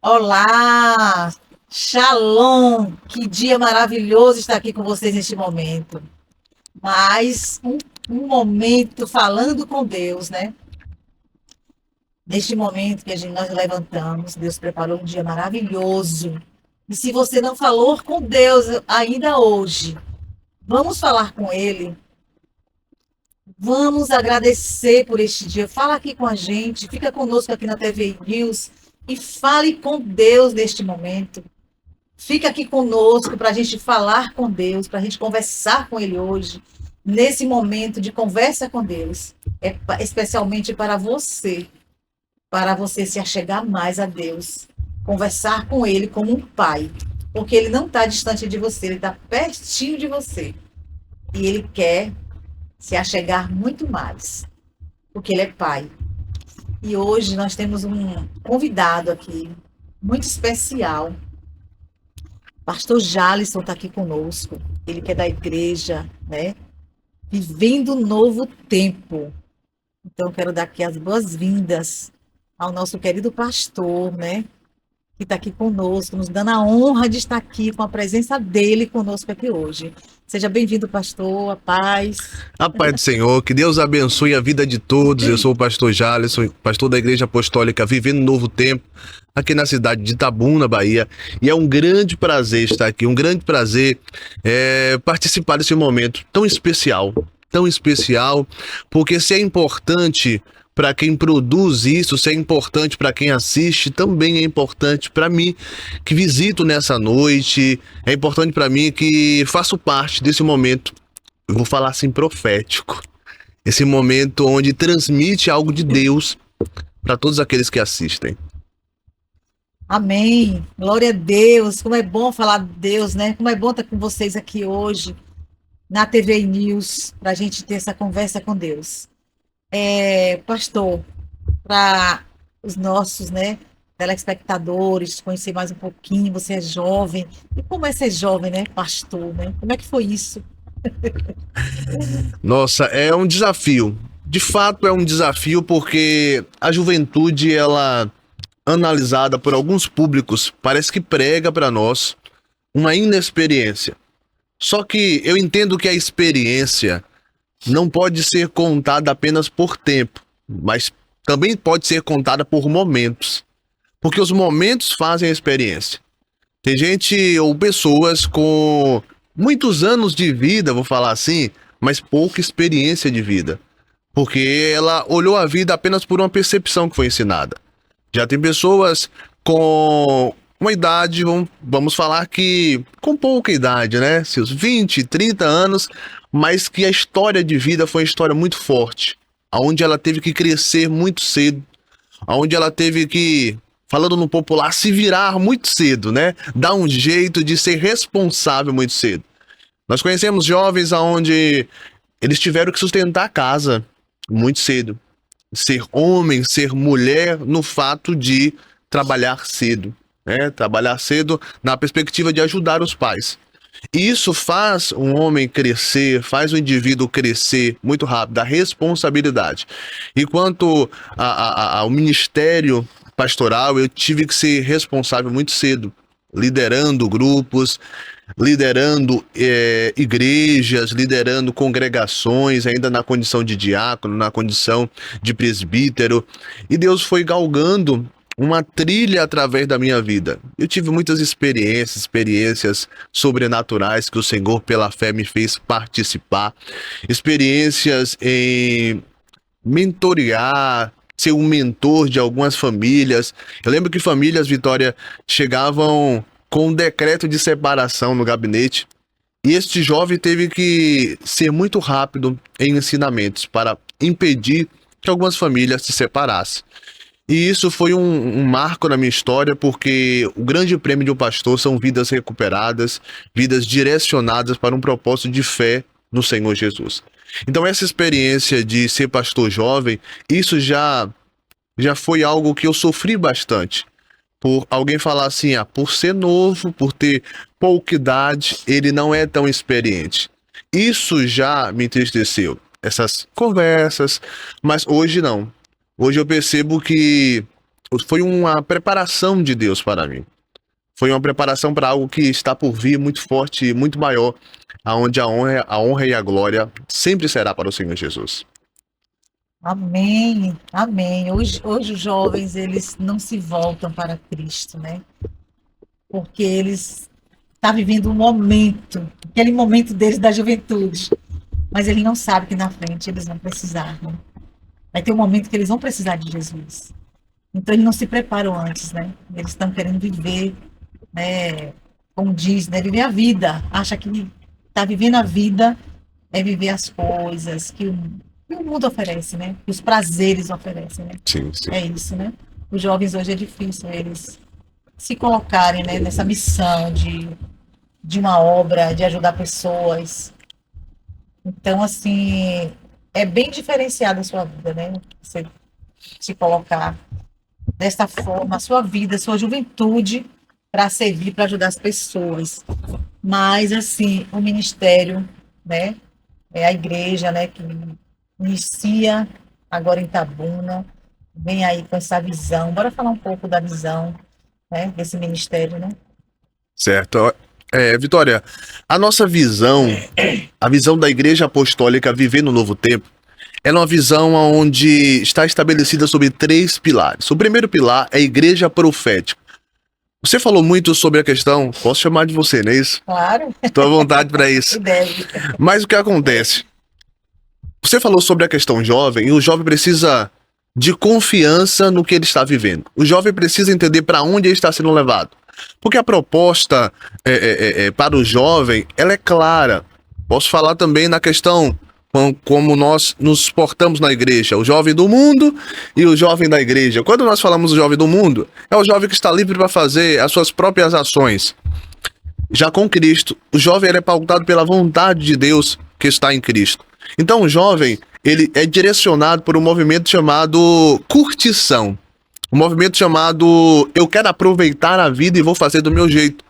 Olá, Shalom, que dia maravilhoso estar aqui com vocês neste momento. Mais um momento falando com Deus, né? Neste momento que nós levantamos, Deus preparou um dia maravilhoso. E se você não falou com Deus ainda hoje, vamos falar com Ele. Vamos agradecer por este dia. Fala aqui com a gente, fica conosco aqui na TV News e fale com Deus neste momento. Fica aqui conosco para a gente falar com Deus, para a gente conversar com Ele hoje, nesse momento de conversa com Deus. É especialmente para você se achegar mais a Deus, conversar com Ele como um pai, porque Ele não está distante de você, Ele está pertinho de você. E Ele quer se achegar muito mais, porque Ele é pai. E hoje nós temos um convidado aqui, muito especial. Pastor Jalisson está aqui conosco, ele que é da igreja, né? Vivendo um novo tempo. Então, quero dar aqui as boas-vindas ao nosso querido pastor, né? Que está aqui conosco, nos dando a honra de estar aqui com a presença dele conosco aqui hoje. Seja bem-vindo, pastor, a paz. A paz do Senhor, que Deus abençoe a vida de todos. Eu sou o pastor Jalisson, pastor da Igreja Apostólica Vivendo um Novo Tempo, aqui na cidade de Itabuna, Bahia. E é um grande prazer estar aqui, um grande prazer participar desse momento tão especial, porque se é importante para quem produz isso, se é importante para quem assiste, também é importante para mim que visito nessa noite, é importante para mim que faço parte desse momento, eu vou falar assim, profético. Esse momento onde transmite algo de Deus para todos aqueles que assistem. Amém. Glória a Deus. Como é bom falar de Deus, né? Como é bom estar com vocês aqui hoje na TV News para a gente ter essa conversa com Deus. Pastor, para os nossos, né, telespectadores conhecer mais um pouquinho, você é jovem. E como é ser jovem, né, pastor, né? Como é que foi isso? Nossa, é um desafio. De fato, é um desafio porque a juventude, ela, analisada por alguns públicos, parece que prega para nós uma inexperiência. Só que eu entendo que a experiência não pode ser contada apenas por tempo, mas também pode ser contada por momentos. Porque os momentos fazem a experiência. Tem gente ou pessoas com muitos anos de vida, vou falar assim, mas pouca experiência de vida. Porque ela olhou a vida apenas por uma percepção que foi ensinada. Já tem pessoas com uma idade, vamos falar que com pouca idade, né? Seus 20, 30 anos, mas que a história de vida foi uma história muito forte. Onde ela teve que crescer muito cedo, onde ela teve que, falando no popular, se virar muito cedo, né? Dar um jeito de ser responsável muito cedo. Nós conhecemos jovens onde eles tiveram que sustentar a casa muito cedo. Ser homem, ser mulher, no fato de trabalhar cedo, né? Trabalhar cedo na perspectiva de ajudar os pais. E isso faz um homem crescer, faz o indivíduo crescer muito rápido, a responsabilidade. E quanto ao ministério pastoral, eu tive que ser responsável muito cedo, liderando grupos, liderando igrejas, liderando congregações, ainda na condição de diácono, na condição de presbítero. E Deus foi galgando uma trilha através da minha vida. Eu tive muitas experiências sobrenaturais que o Senhor, pela fé, me fez participar. Experiências em mentorear, ser um mentor de algumas famílias. Eu lembro que famílias, Vitória, chegavam com um decreto de separação no gabinete. E este jovem teve que ser muito rápido em ensinamentos para impedir que algumas famílias se separassem. E isso foi um marco na minha história, porque o grande prêmio de um pastor são vidas recuperadas, vidas direcionadas para um propósito de fé no Senhor Jesus. Então essa experiência de ser pastor jovem, isso já foi algo que eu sofri bastante. Por alguém falar assim, por ser novo, por ter pouca idade, ele não é tão experiente. Isso já me entristeceu, essas conversas, mas hoje não. Hoje eu percebo que foi uma preparação de Deus para mim. Foi uma preparação para algo que está por vir muito forte e muito maior, aonde a honra e a glória sempre será para o Senhor Jesus. Amém, amém. Hoje os jovens, eles não se voltam para Cristo, né? Porque eles estão vivendo um momento, aquele momento deles da juventude. Mas eles não sabem que na frente eles vão precisar, né? Vai ter um momento que eles vão precisar de Jesus. Então eles não se preparam antes, né? Eles estão querendo viver, né? Como diz, né? Viver a vida. Acha que está vivendo a vida é viver as coisas que o mundo oferece, né? Que os prazeres oferecem, né? Sim, sim. É isso, né? Os jovens hoje é difícil eles se colocarem, né, nessa missão de uma obra, de ajudar pessoas. Então, assim, é bem diferenciada a sua vida, né? Você se colocar desta forma, a sua vida, a sua juventude, para servir, para ajudar as pessoas. Mas, assim, o ministério, né? É a igreja, né? Que inicia agora em Itabuna, vem aí com essa visão. Bora falar um pouco da visão, né? Desse ministério, né? Certo. Vitória, a nossa visão, a visão da Igreja Apostólica Viver no Novo Tempo, é uma visão onde está estabelecida sobre 3 pilares. O primeiro pilar é a Igreja Profética. Você falou muito sobre a questão, posso chamar de você, não é isso? Claro. Estou à vontade para isso. Deve. Mas o que acontece? Você falou sobre a questão jovem, e o jovem precisa de confiança no que ele está vivendo. O jovem precisa entender para onde ele está sendo levado. Porque a proposta para o jovem, ela é clara. Posso falar também na questão como nós nos portamos na igreja, o jovem do mundo e o jovem da igreja. Quando nós falamos do jovem do mundo, é o jovem que está livre para fazer as suas próprias ações. Já com Cristo, o jovem é pautado pela vontade de Deus que está em Cristo. Então o jovem, ele é direcionado por um movimento chamado curtição. Um movimento chamado eu quero aproveitar a vida e vou fazer do meu jeito.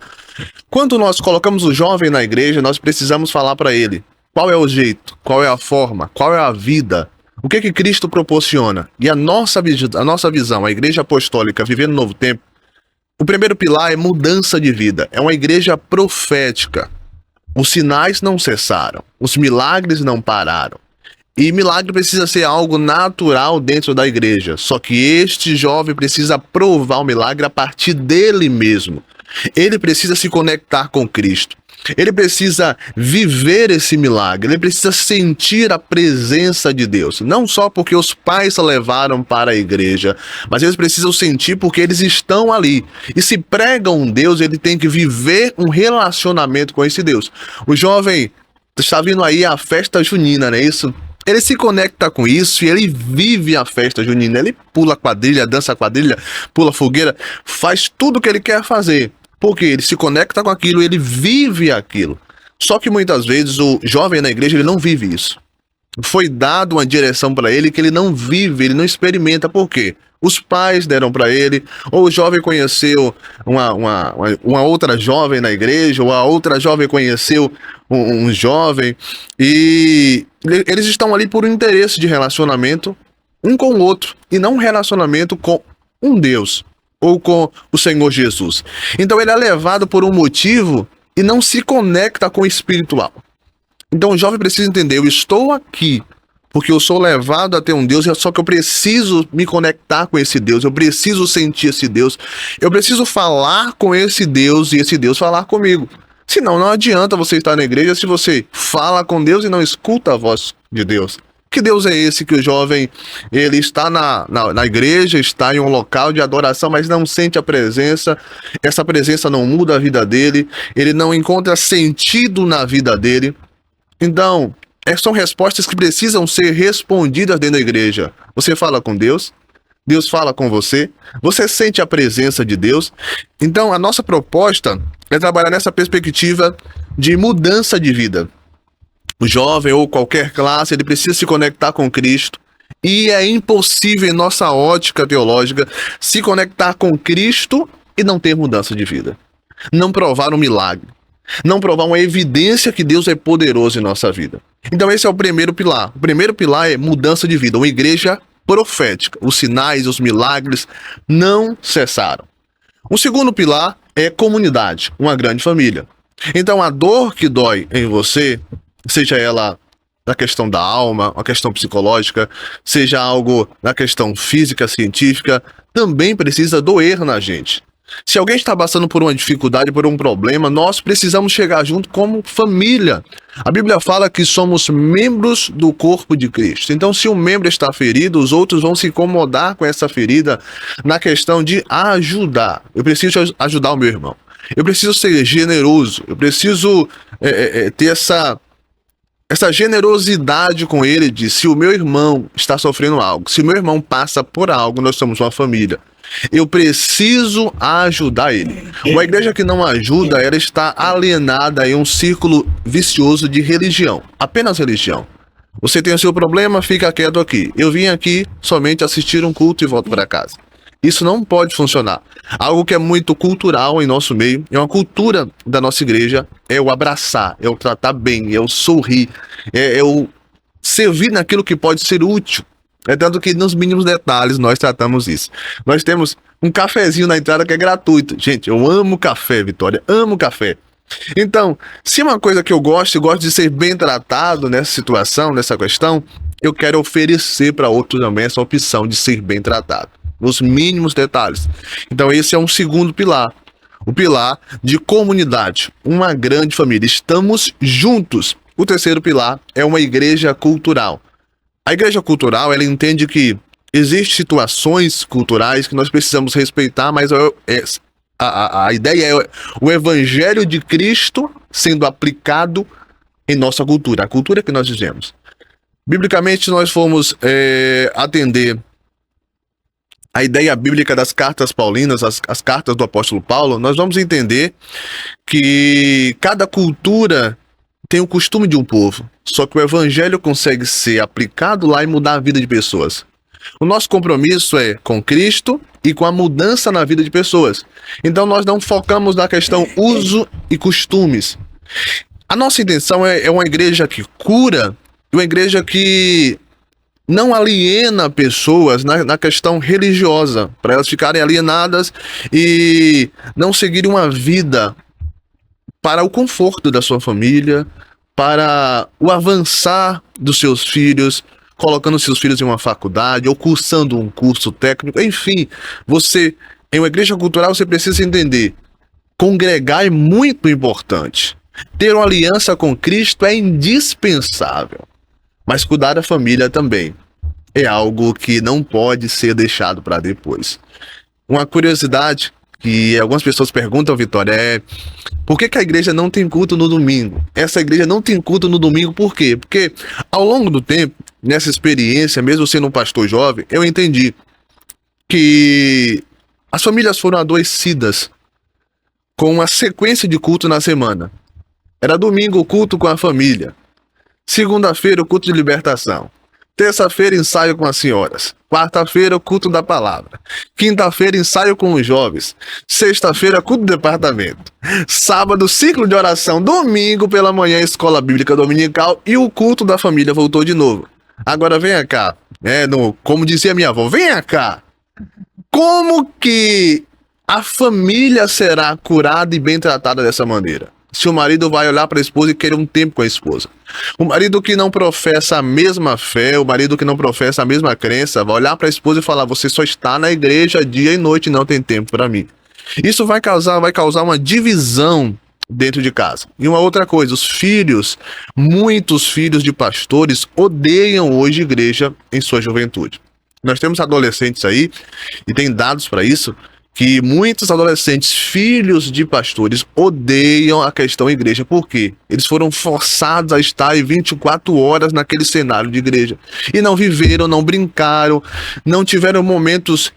Quando nós colocamos o jovem na igreja, nós precisamos falar para ele qual é o jeito, qual é a forma, qual é a vida, o que que Cristo proporciona. E a nossa visão, a Igreja Apostólica Viver no Novo Tempo, o primeiro pilar é mudança de vida. É uma igreja profética. Os sinais não cessaram, os milagres não pararam. E milagre precisa ser algo natural dentro da igreja. Só que este jovem precisa provar o milagre a partir dele mesmo. Ele precisa se conectar com Cristo. Ele precisa viver esse milagre. Ele precisa sentir a presença de Deus. Não só porque os pais levaram para a igreja, mas eles precisam sentir porque eles estão ali. E se pregam um Deus, ele tem que viver um relacionamento com esse Deus. O jovem está vindo aí a festa junina, não é isso? Ele se conecta com isso e ele vive a festa junina. Ele pula quadrilha, dança quadrilha, pula fogueira, faz tudo o que ele quer fazer. Porque ele se conecta com aquilo, ele vive aquilo. Só que muitas vezes o jovem na igreja ele não vive isso. Foi dado uma direção para ele que ele não vive, ele não experimenta. Por quê? Os pais deram para ele, ou o jovem conheceu uma outra jovem na igreja, ou a outra jovem conheceu um jovem, e eles estão ali por um interesse de relacionamento um com o outro, e não um relacionamento com um Deus, ou com o Senhor Jesus. Então ele é levado por um motivo e não se conecta com o espiritual. Então o jovem precisa entender, eu estou aqui porque eu sou levado a ter um Deus, só que eu preciso me conectar com esse Deus, eu preciso sentir esse Deus, eu preciso falar com esse Deus e esse Deus falar comigo. Senão não adianta você estar na igreja se você fala com Deus e não escuta a voz de Deus. Que Deus é esse que o jovem, ele está na igreja, está em um local de adoração, mas não sente a presença, essa presença não muda a vida dele, ele não encontra sentido na vida dele. Então, são respostas que precisam ser respondidas dentro da igreja. Você fala com Deus, Deus fala com você, você sente a presença de Deus. Então, a nossa proposta é trabalhar nessa perspectiva de mudança de vida. O jovem ou qualquer classe, ele precisa se conectar com Cristo. E é impossível, em nossa ótica teológica, se conectar com Cristo e não ter mudança de vida. Não provar um milagre. Não provar uma evidência que Deus é poderoso em nossa vida. Então esse é o primeiro pilar. O primeiro pilar é mudança de vida, uma igreja profética. Os sinais, os milagres não cessaram. O segundo pilar é comunidade, uma grande família. Então a dor que dói em você, seja ela na questão da alma, uma questão psicológica, seja algo na questão física, científica, também precisa doer na gente. Se alguém está passando por uma dificuldade, por um problema, nós precisamos chegar junto como família. A Bíblia fala que somos membros do corpo de Cristo. Então, se um membro está ferido, os outros vão se incomodar com essa ferida na questão de ajudar. Eu preciso ajudar o meu irmão. Eu preciso ser generoso. Eu preciso ter essa generosidade com ele de se o meu irmão está sofrendo algo, se o meu irmão passa por algo, nós somos uma família. Eu preciso ajudar ele. Uma igreja que não ajuda, ela está alienada em um círculo vicioso de religião. Apenas religião. Você tem o seu problema, fica quieto aqui. Eu vim aqui somente assistir um culto e volto para casa. Isso não pode funcionar. Algo que é muito cultural em nosso meio, é uma cultura da nossa igreja, é o abraçar, é o tratar bem, é o sorrir, é o servir naquilo que pode ser útil. É tanto que nos mínimos detalhes nós tratamos isso. Nós temos um cafezinho na entrada que é gratuito. Gente, eu amo café, Vitória, amo café. Então, se uma coisa que eu gosto de ser bem tratado nessa situação, nessa questão, eu quero oferecer para outros também essa opção de ser bem tratado. Nos mínimos detalhes. Então esse é um segundo pilar. O pilar de comunidade. Uma grande família. Estamos juntos. O terceiro pilar é uma igreja cultural. A igreja cultural, ela entende que existem situações culturais que nós precisamos respeitar, mas a ideia é o evangelho de Cristo sendo aplicado em nossa cultura. A cultura que nós vivemos. Biblicamente, nós fomos atender a ideia bíblica das cartas paulinas, as cartas do apóstolo Paulo, nós vamos entender que cada cultura tem o costume de um povo, só que o evangelho consegue ser aplicado lá e mudar a vida de pessoas. O nosso compromisso é com Cristo e com a mudança na vida de pessoas. Então nós não focamos na questão uso e costumes. A nossa intenção é uma igreja que cura, uma igreja que não aliena pessoas na questão religiosa, para elas ficarem alienadas e não seguirem uma vida para o conforto da sua família, para o avançar dos seus filhos, colocando seus filhos em uma faculdade ou cursando um curso técnico. Enfim, você, em uma igreja cultural, você precisa entender, congregar é muito importante. Ter uma aliança com Cristo é indispensável. Mas cuidar da família também é algo que não pode ser deixado para depois. Uma curiosidade que algumas pessoas perguntam, Vitória, é por que a igreja não tem culto no domingo? Essa igreja não tem culto no domingo por quê? Porque ao longo do tempo, nessa experiência, mesmo sendo um pastor jovem, eu entendi que as famílias foram adoecidas com uma sequência de culto na semana. Era domingo o culto com a família. Segunda-feira, o culto de libertação. Terça-feira, ensaio com as senhoras. Quarta-feira, o culto da palavra. Quinta-feira, ensaio com os jovens. Sexta-feira, culto do departamento. Sábado, ciclo de oração. Domingo, pela manhã, escola bíblica dominical. E o culto da família voltou de novo. Agora, venha cá. Como dizia minha avó, venha cá. Como que a família será curada e bem tratada dessa maneira? Se o marido vai olhar para a esposa e querer um tempo com a esposa. O marido que não professa a mesma fé, o marido que não professa a mesma crença, vai olhar para a esposa e falar, você só está na igreja dia e noite e não tem tempo para mim. Isso vai causar uma divisão dentro de casa. E uma outra coisa, muitos filhos de pastores odeiam hoje igreja em sua juventude. Nós temos adolescentes aí, e tem dados para isso, que muitos adolescentes, filhos de pastores, odeiam a questão igreja. Por quê? Eles foram forçados a estar 24 horas naquele cenário de igreja. E não viveram, não brincaram, não tiveram momentos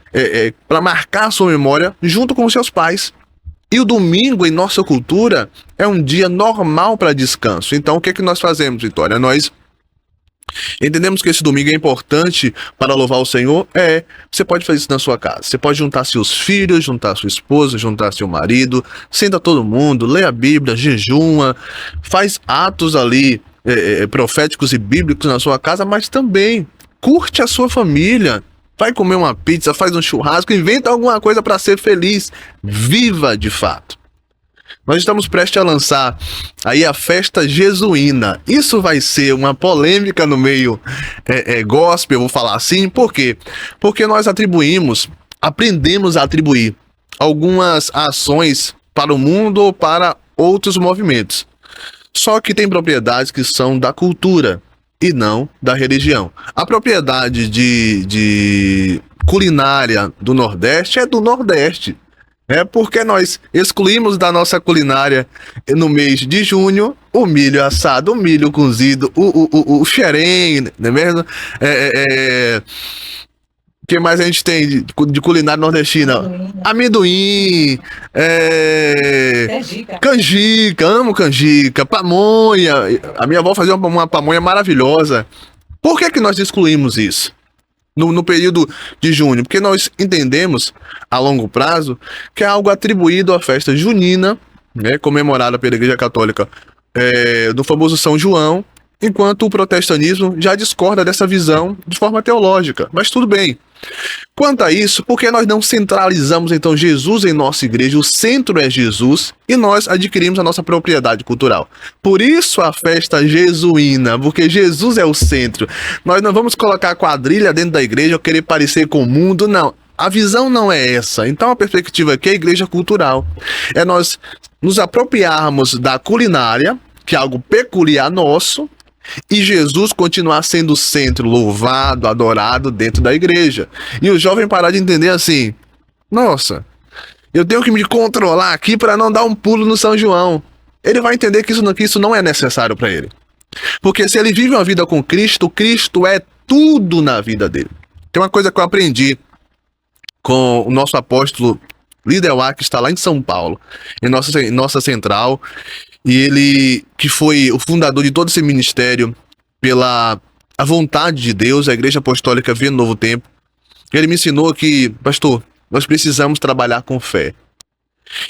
para marcar a sua memória junto com seus pais. E o domingo, em nossa cultura, é um dia normal para descanso. Então, o que nós fazemos, Vitória? Nós entendemos que esse domingo é importante para louvar o Senhor. Você pode fazer isso na sua casa. Você pode juntar seus filhos, juntar sua esposa, juntar seu marido, senta todo mundo, lê a Bíblia, jejuma, faz atos ali proféticos e bíblicos na sua casa, mas também curte a sua família. Vai comer uma pizza, faz um churrasco, inventa alguma coisa para ser feliz. Viva de fato. Nós estamos prestes a lançar aí a festa jesuína. Isso vai ser uma polêmica no meio gospel, eu vou falar assim. Por quê? Porque nós aprendemos a atribuir algumas ações para o mundo ou para outros movimentos. Só que tem propriedades que são da cultura e não da religião. A propriedade de culinária do Nordeste é do Nordeste. É porque nós excluímos da nossa culinária no mês de junho o milho assado, o milho cozido, o xerém, não é mesmo? O que mais a gente tem de culinária nordestina? Amendoim, canjica, amo canjica, pamonha. A minha avó fazia uma pamonha maravilhosa. Por que nós excluímos isso no período de junho? Porque nós entendemos, a longo prazo, que é algo atribuído à festa junina, né, comemorada pela Igreja Católica do famoso São João, enquanto o protestantismo já discorda dessa visão de forma teológica. Mas tudo bem. Quanto a isso, por que nós não centralizamos então Jesus em nossa igreja? O centro é Jesus e nós adquirimos a nossa propriedade cultural. Por isso a festa jesuína, porque Jesus é o centro. Nós não vamos colocar a quadrilha dentro da igreja ou querer parecer com o mundo, não. A visão não é essa. Então a perspectiva aqui é a igreja cultural. É nós nos apropriarmos da culinária, que é algo peculiar nosso, e Jesus continuar sendo o centro, louvado, adorado dentro da igreja. E o jovem parar de entender assim: nossa, eu tenho que me controlar aqui para não dar um pulo no São João. Ele vai entender que isso não é necessário para ele. Porque se ele vive uma vida com Cristo, Cristo é tudo na vida dele. Tem uma coisa que eu aprendi com o nosso apóstolo Lidewar, que está lá em São Paulo, em nossa central. E ele, que foi o fundador de todo esse ministério pela a vontade de Deus, a Igreja Apostólica Via Novo Tempo, ele me ensinou que, pastor, nós precisamos trabalhar com fé.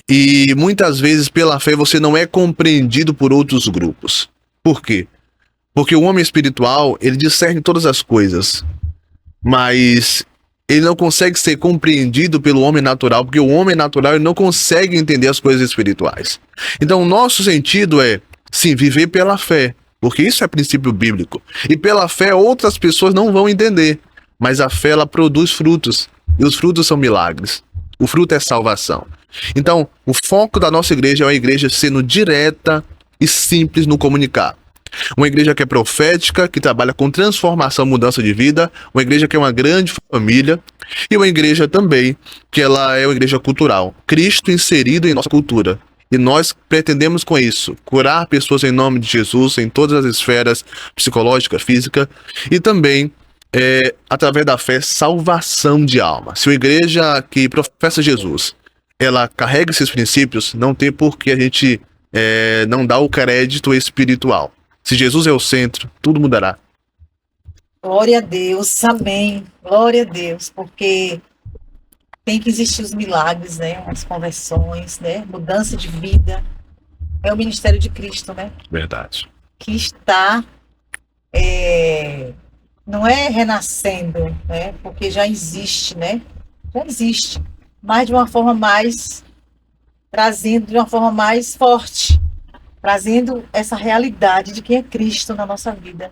E muitas vezes, pela fé, você não é compreendido por outros grupos. Por quê? Porque o homem espiritual, ele discerne todas as coisas, mas ele não consegue ser compreendido pelo homem natural, porque o homem natural ele não consegue entender as coisas espirituais. Então, o nosso sentido é, sim, viver pela fé, porque isso é princípio bíblico. E pela fé, outras pessoas não vão entender, mas a fé, ela produz frutos, e os frutos são milagres. O fruto é salvação. Então, o foco da nossa igreja é uma igreja sendo direta e simples no comunicar. Uma igreja que é profética, que trabalha com transformação, mudança de vida. Uma igreja que é uma grande família. E uma igreja também, que ela é uma igreja cultural. Cristo inserido em nossa cultura. E nós pretendemos com isso curar pessoas em nome de Jesus, em todas as esferas psicológica, física. E também, através da fé, salvação de alma. Se uma igreja que professa Jesus, ela carrega esses princípios, não tem por que a gente não dar o crédito espiritual. Se Jesus é o centro, tudo mudará. Glória a Deus, amém. Glória a Deus, porque tem que existir os milagres, né? As conversões, né? Mudança de vida. É o ministério de Cristo, né? Verdade. Que está, não é renascendo, né? Porque já existe, né? Já existe, mas de uma forma mais, trazendo de uma forma mais forte. Trazendo essa realidade de quem é Cristo na nossa vida.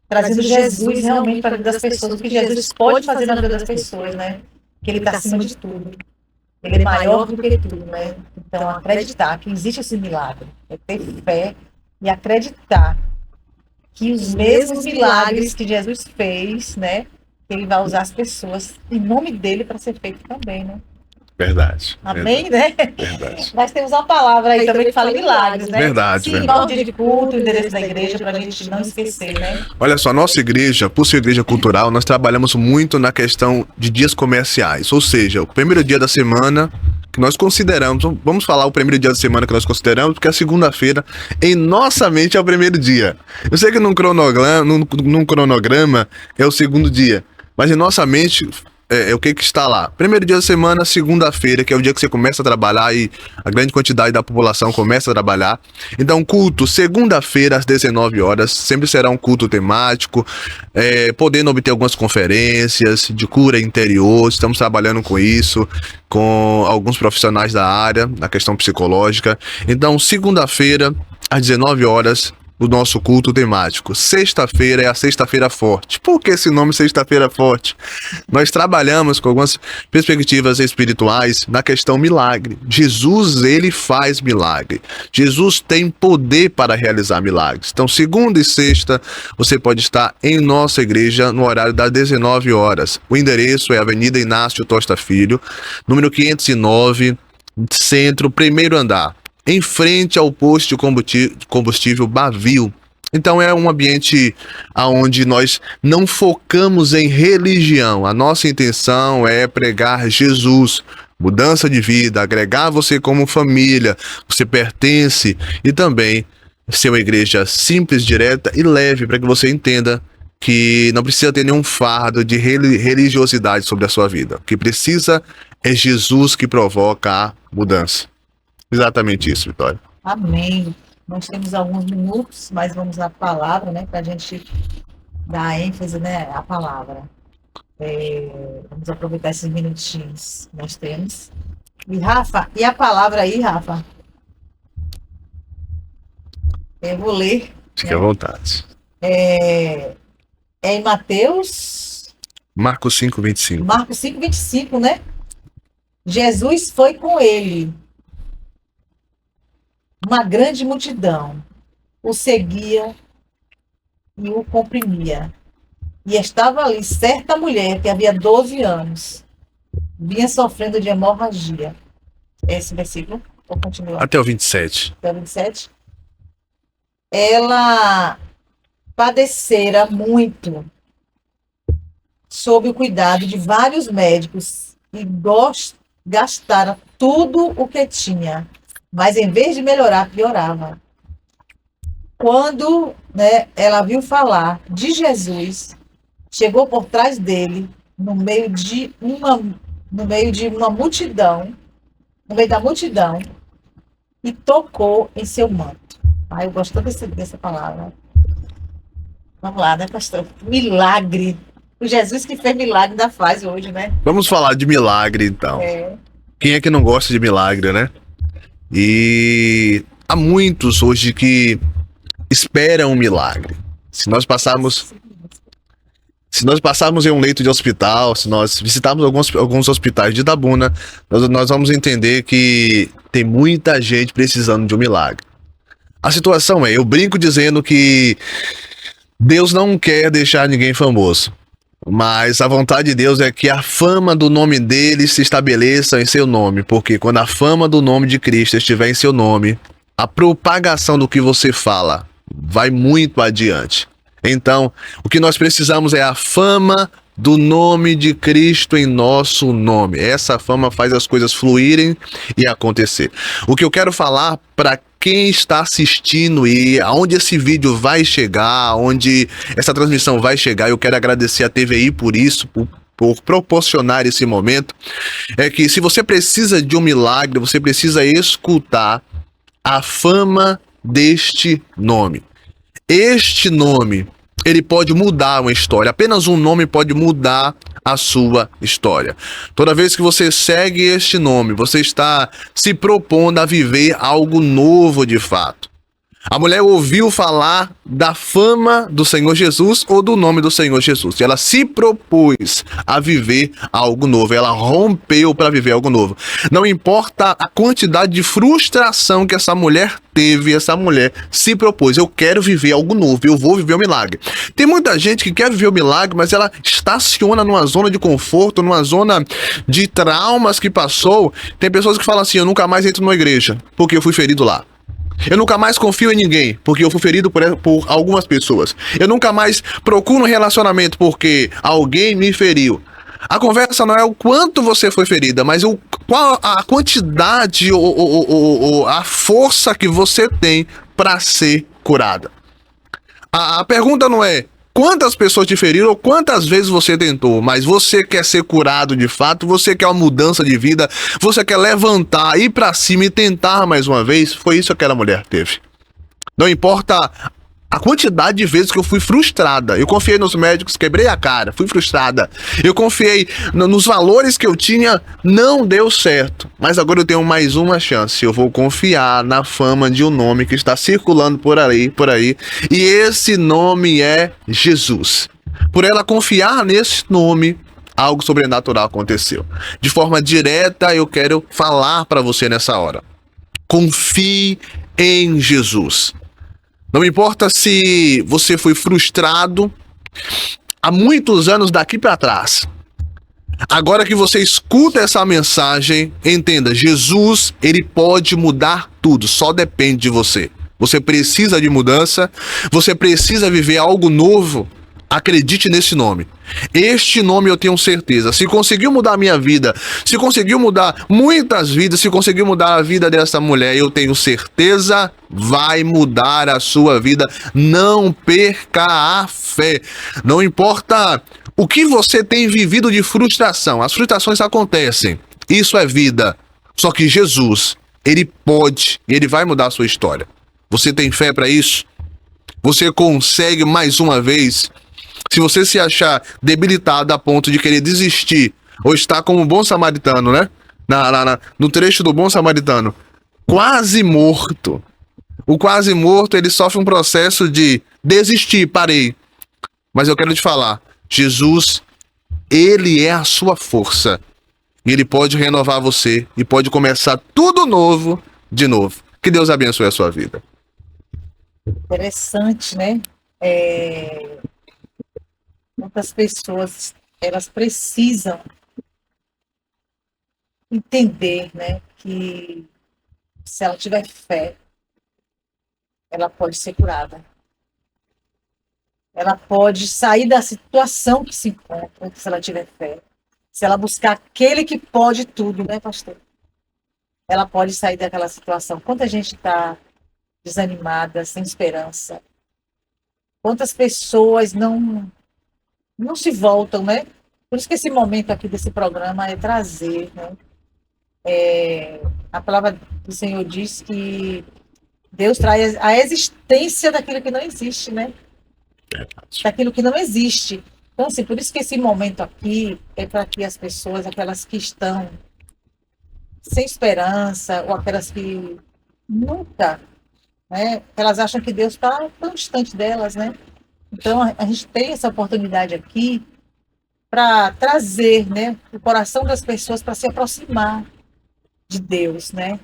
Trazendo Jesus realmente para a vida das pessoas. O que Jesus pode fazer na vida das pessoas, né? Que Ele está acima de tudo. Ele é maior do que tudo, né? Então, acreditar que existe esse milagre. É ter fé e acreditar que os mesmos milagres que Jesus fez, né? Ele vai usar as pessoas em nome dele para ser feito também, né? Verdade. Amém, verdade, né? Verdade. Nós temos uma palavra aí também que fala em milagres, né? Verdade, Sim, verdade. o dia de culto, o endereço da igreja, para a gente não esquecer, né? Olha só, nossa igreja, por ser igreja cultural, nós trabalhamos muito na questão de dias comerciais. Ou seja, o primeiro dia da semana que nós consideramos, vamos falar o primeiro dia da semana que nós consideramos, porque a segunda-feira, em nossa mente, é o primeiro dia. Eu sei que num cronograma é o segundo dia, mas em nossa mente, o que está lá? Primeiro dia da semana, segunda-feira, que é o dia que você começa a trabalhar e a grande quantidade da população começa a trabalhar. Então, culto, segunda-feira, às 19 horas, sempre será um culto temático, podendo obter algumas conferências de cura interior. Estamos trabalhando com isso, com alguns profissionais da área, na questão psicológica. Então, segunda-feira, às 19 horas, o nosso culto temático. Sexta-feira é a Sexta-feira Forte. Por que esse nome Sexta-feira Forte? Nós trabalhamos com algumas perspectivas espirituais na questão milagre. Jesus, ele faz milagre. Jesus tem poder para realizar milagres. Então, segunda e sexta, você pode estar em nossa igreja no horário das 19 horas. O endereço é Avenida Inácio Tosta Filho, número 509, centro, primeiro andar, em frente ao posto de combustível Bavio. Então é um ambiente onde nós não focamos em religião. A nossa intenção é pregar Jesus, mudança de vida, agregar você como família, você pertence, e também ser uma igreja simples, direta e leve, para que você entenda que não precisa ter nenhum fardo de religiosidade sobre a sua vida. O que precisa é Jesus que provoca a mudança. Exatamente isso, Vitória. Amém. Nós temos alguns minutos, mas vamos à palavra, né? Para a gente dar ênfase, né? À palavra. Vamos aproveitar esses minutinhos que nós temos. E Rafa, e a palavra aí, Rafa? Eu vou ler. Fique à vontade. É em Mateus. Marcos 5:25. Marcos 5:25, né? Jesus foi com ele. Uma grande multidão o seguia e o comprimia. E estava ali certa mulher que havia 12 anos, vinha sofrendo de hemorragia. Esse versículo, vou continuar. Até o 27. Até o 27. Ela padecera muito sob o cuidado de vários médicos e gastara tudo o que tinha. Mas em vez de melhorar, piorava. Quando, né, ela viu falar de Jesus, chegou por trás dele, no meio da multidão, e tocou em seu manto. Eu gosto dessa palavra. Vamos lá, né, pastor? Milagre. O Jesus que fez milagre ainda faz hoje, né? Vamos falar de milagre, então. Quem é que não gosta de milagre, né? E há muitos hoje que esperam um milagre. Se nós passarmos em um leito de hospital, se nós visitarmos alguns hospitais de Itabuna, nós vamos entender que tem muita gente precisando de um milagre. A situação eu brinco dizendo que Deus não quer deixar ninguém famoso. Mas a vontade de Deus é que a fama do nome dele se estabeleça em seu nome, porque quando a fama do nome de Cristo estiver em seu nome, a propagação do que você fala vai muito adiante. Então, o que nós precisamos é a fama do nome de Cristo em nosso nome. Essa fama faz as coisas fluírem e acontecer. O que eu quero falar para quem está assistindo e aonde esse vídeo vai chegar, aonde essa transmissão vai chegar, eu quero agradecer a TVI por isso, por proporcionar esse momento, é que se você precisa de um milagre, você precisa escutar a fama deste nome. Este nome, ele pode mudar uma história. Apenas um nome pode mudar a sua história. Toda vez que você segue este nome, você está se propondo a viver algo novo de fato. A mulher ouviu falar da fama do Senhor Jesus ou do nome do Senhor Jesus. Ela se propôs a viver algo novo. Ela rompeu para viver algo novo. Não importa a quantidade de frustração que essa mulher teve, essa mulher se propôs. Eu quero viver algo novo, eu vou viver o milagre. Tem muita gente que quer viver o milagre, mas ela estaciona numa zona de conforto, numa zona de traumas que passou. Tem pessoas que falam assim, eu nunca mais entro numa igreja, porque eu fui ferido lá. Eu nunca mais confio em ninguém, porque eu fui ferido por algumas pessoas. Eu nunca mais procuro um relacionamento, porque alguém me feriu. A conversa não é o quanto você foi ferida, mas qual a quantidade ou a força que você tem para ser curada. A pergunta não é quantas pessoas te feriram ou quantas vezes você tentou, mas você quer ser curado de fato, você quer uma mudança de vida, você quer levantar, ir pra cima e tentar mais uma vez. Foi isso que aquela mulher teve. Não importa a quantidade de vezes que eu fui frustrada. Eu confiei nos médicos, quebrei a cara, fui frustrada. Eu confiei nos valores que eu tinha, não deu certo. Mas agora eu tenho mais uma chance. Eu vou confiar na fama de um nome que está circulando por aí. E esse nome é Jesus. Por ela confiar nesse nome, algo sobrenatural aconteceu. De forma direta, eu quero falar para você nessa hora. Confie em Jesus. Não importa se você foi frustrado há muitos anos daqui para trás. Agora que você escuta essa mensagem, entenda, Jesus, ele pode mudar tudo, só depende de você. Você precisa de mudança, você precisa viver algo novo. Acredite nesse nome. Este nome eu tenho certeza. Se conseguiu mudar a minha vida, se conseguiu mudar muitas vidas, se conseguiu mudar a vida dessa mulher, eu tenho certeza, vai mudar a sua vida. Não perca a fé. Não importa o que você tem vivido de frustração. As frustrações acontecem. Isso é vida. Só que Jesus, ele pode e ele vai mudar a sua história. Você tem fé para isso? Você consegue mais uma vez? Se você se achar debilitado a ponto de querer desistir, ou estar como um bom samaritano, né? No trecho do bom samaritano, quase morto. O quase morto, ele sofre um processo de desistir, parei. Mas eu quero te falar, Jesus, ele é a sua força. E ele pode renovar você e pode começar tudo novo, de novo. Que Deus abençoe a sua vida. Interessante, né? Muitas pessoas, elas precisam entender, né, que se ela tiver fé, ela pode ser curada. Ela pode sair da situação que se encontra, se ela tiver fé. Se ela buscar aquele que pode tudo, né, pastor? Ela pode sair daquela situação. Quanta gente está desanimada, sem esperança. Quantas pessoas não se voltam, né? Por isso que esse momento aqui desse programa é trazer, né? A palavra do Senhor diz que Deus traz a existência daquilo que não existe, né? Daquilo que não existe. Então, assim, por isso que esse momento aqui é para que as pessoas, aquelas que estão sem esperança, ou aquelas que nunca, né? Elas acham que Deus está tão distante delas, né? Então, a gente tem essa oportunidade aqui para trazer, né, o coração das pessoas para se aproximar de Deus, né?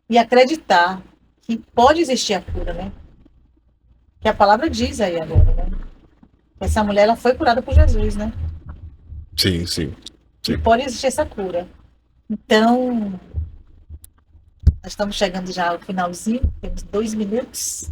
E acreditar que pode existir a cura, né? Que a palavra diz aí agora, né? Essa mulher, ela foi curada por Jesus, né? Sim. E pode existir essa cura. Então, nós estamos chegando já ao finalzinho, temos 2 minutos.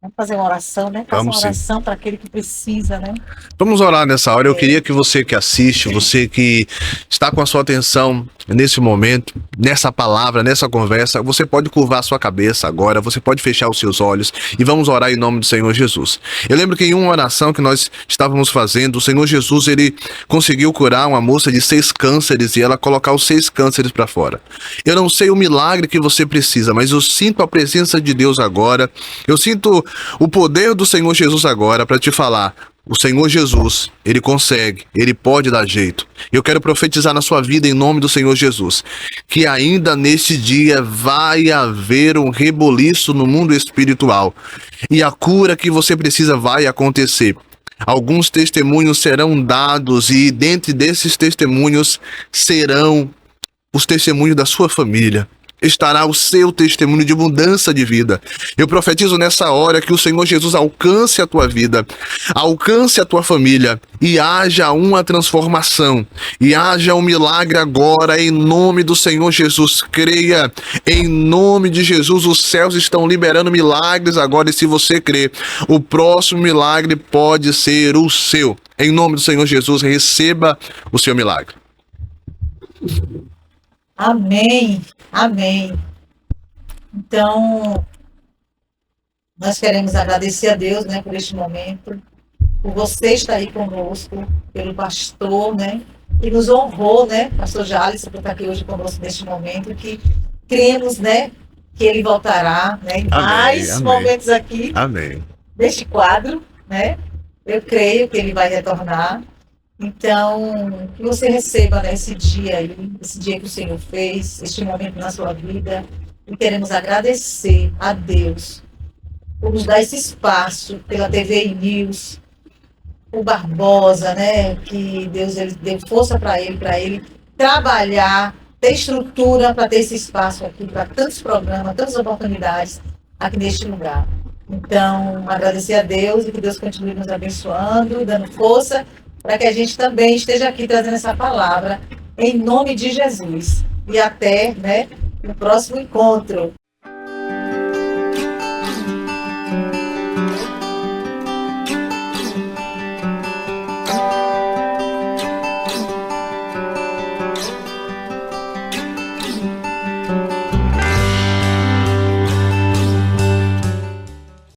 Vamos fazer uma oração, né? Fazer uma oração para aquele que precisa, né? Vamos orar nessa hora. Eu queria que você que assiste, você que está com a sua atenção nesse momento, nessa palavra, nessa conversa, você pode curvar a sua cabeça agora, você pode fechar os seus olhos e vamos orar em nome do Senhor Jesus. Eu lembro que em uma oração que nós estávamos fazendo, o Senhor Jesus, ele conseguiu curar uma moça de 6 cânceres e ela colocar os 6 cânceres para fora. Eu não sei o milagre que você precisa, mas eu sinto a presença de Deus agora. Eu sinto o poder do Senhor Jesus agora para te falar. O Senhor Jesus, ele consegue, ele pode dar jeito. Eu quero profetizar na sua vida em nome do Senhor Jesus, que ainda neste dia vai haver um reboliço no mundo espiritual e a cura que você precisa vai acontecer. Alguns testemunhos serão dados e dentre desses testemunhos serão os testemunhos da sua família. Estará o seu testemunho de mudança de vida. Eu profetizo nessa hora que o Senhor Jesus alcance a tua vida, alcance a tua família e haja uma transformação, e haja um milagre agora em nome do Senhor Jesus. Creia em nome de Jesus, os céus estão liberando milagres agora e se você crer, o próximo milagre pode ser o seu. Em nome do Senhor Jesus, receba o seu milagre. Amém. Amém. Então, Nós queremos agradecer a Deus, né, por este momento, por você estar aí conosco, pelo pastor, né, que nos honrou, né, pastor Jales, por estar aqui hoje conosco neste momento, que cremos, né, que ele voltará, né, em Amém, mais amém. momentos aqui Amém. neste quadro, né, eu creio que ele vai retornar. Então, que você receba, né, esse dia aí, esse dia que o Senhor fez, este momento na sua vida, e queremos agradecer a Deus por nos dar esse espaço pela TV News, o Barbosa, né? Que Deus ele deu força para ele trabalhar, ter estrutura para ter esse espaço aqui, para tantos programas, tantas oportunidades aqui neste lugar. Então, agradecer a Deus e que Deus continue nos abençoando, dando força, para que a gente também esteja aqui trazendo essa palavra em nome de Jesus. E até, né, o próximo encontro.